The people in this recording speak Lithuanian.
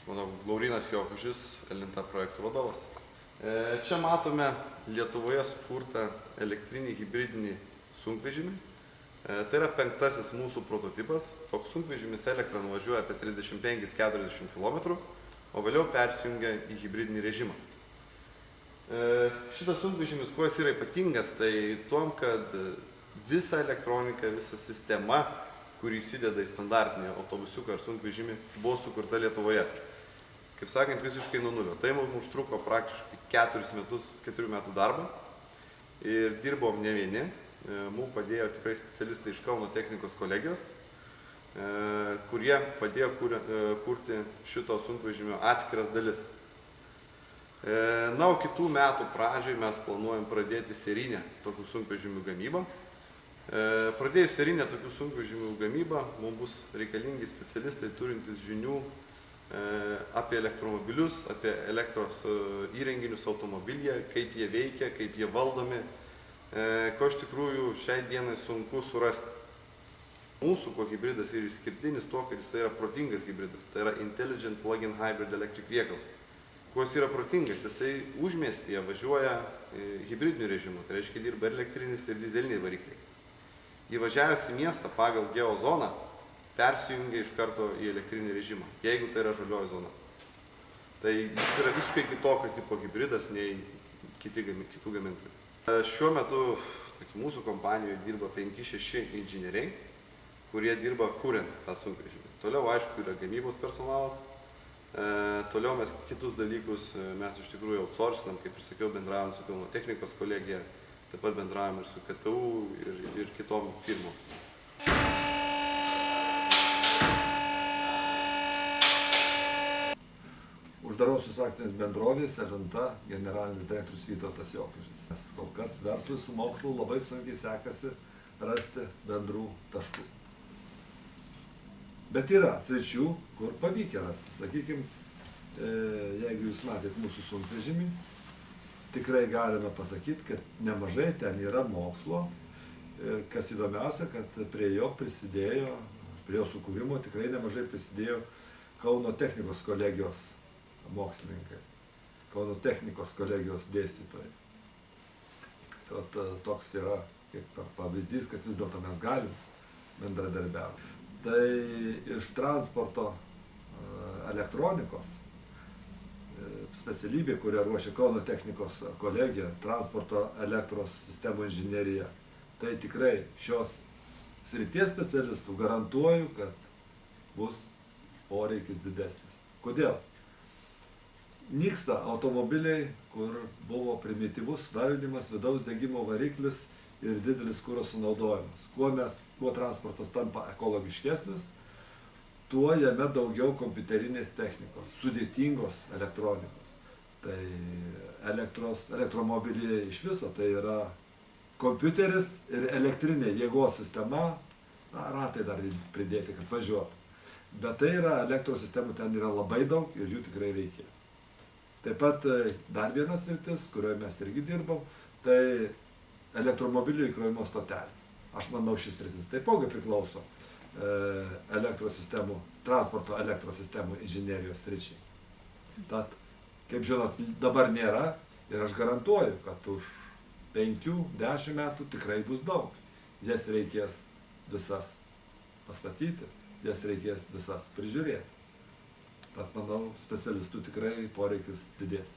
Mano Laurynas Jokužis, Elinta projektų vadovas. Čia matome Lietuvoje sukurtą elektrinį hibridinį sunkvežimį. Tai yra 5. mūsų prototipas. Toks sunkvežimis elektrą nuvažiuoja apie 35-40 km, o vėliau persijungia į hibridinį režimą. Šitas sunkvežimis, kuo jis yra ypatingas, tai tuom, kad visa elektronika, visa sistema, kuri įsideda į standartinį autobusiuką ar sunkvežimį, buvo sukurta Lietuvoje. Kaip sakant, visiškai nuo nulio. Tai mums užtruko praktiškai 4 metų darbą ir dirbom ne vieni. Mums padėjo tikrai specialistai iš Kauno technikos kolegijos, kurie padėjo kurti šito sunkvežimio atskiras dalis. Na, o kitų metų pradžiai mes planuojam pradėti serinę tokių sunkvežimių gamybą. Pradėjus serinę tokių sunkvežimių gamybą, mums bus reikalingi specialistai turintys žinių apie elektromobilius, apie elektros įrenginius automobilyje, kaip jie veikia, kaip jie valdomi, ko iš tikrųjų šiai dienai sunku surasti. Mūsų hibridas yra išskirtinis tuo, kad jis yra protingas hibridas, tai yra Intelligent Plug-in Hybrid Electric Vehicle. Kuo jis yra protingas, jisai užmiestyje važiuoja hibridiniu režimu, tai reiškia dirba elektrinis ir dizeliniai varikliai. Įvažiavęs į miestą pagal geozoną, persijungia iš karto į elektrinį režimą, jeigu tai yra žalioji zona. Tai jis yra visiškai kitokio tipo hibridas nei kitų gamintojų. Šiuo metu mūsų kompanijoje dirba 5-6 inžinieriai, kurie dirba kuriant tą sunkvežimį. Toliau, aišku, yra gamybos personalas. Toliau mes kitus dalykus mes iš tikrųjų outsourcinam, kaip ir sakiau, bendravom su Kauno technikos kolegija, taip pat bendravom ir su KTU ir kitom firmom. Uždarosios akcinės bendrovės Elinta generalinis direktorius Vytautas Jokužis. Kol kas verslui su mokslu labai sunkiai sekasi rasti bendrų taškų. Bet yra sričių, kur pavykę rasti. Sakykime, jeigu jūs matėt mūsų sunkvežimį, tikrai galime pasakyti, kad nemažai ten yra mokslo. Kas įdomiausia, kad prie jo prisidėjo, prie jo sukūrimo tikrai nemažai prisidėjo Kauno technikos kolegijos mokslininkai, Kauno technikos kolegijos dėstytojai. Toks yra kaip pavyzdys, kad vis dėlto mes galim bendradarbiauti. Tai iš transporto elektronikos specialybė, kurią ruošia Kauno technikos kolegija, transporto elektros sistemų inžinerija, tai tikrai šios srities specialistų garantuoju, kad bus poreikis didesnis. Kodėl? Nyksta automobiliai, kur buvo primityvus valdymas, vidaus degimo variklis ir didelis kuro sunaudojimas. Kuo transportas tampa ekologiškesnis, tuo jame daugiau kompiuterinės technikos, sudėtingos elektronikos. Tai elektromobiliai iš viso tai yra kompiuteris ir elektrinė jėgos sistema, ratai dar pridėti, kad važiuotų. Bet tai yra elektros sistemų, ten yra labai daug ir jų tikrai reikės. Taip pat dar vienas sritis, kurioje mes irgi dirbam, tai elektromobilių įkrovimo stotelės. Aš manau, šis sritis taipogi priklauso transporto elektros sistemų inžinerijos sričiai. Tad, kaip žinot, dabar nėra ir aš garantuoju, kad už 5-10 metų tikrai bus daug. Jas reikės visas pastatyti, jas reikės visas prižiūrėti. Tad, manau, specialistų tikrai poreikis didės.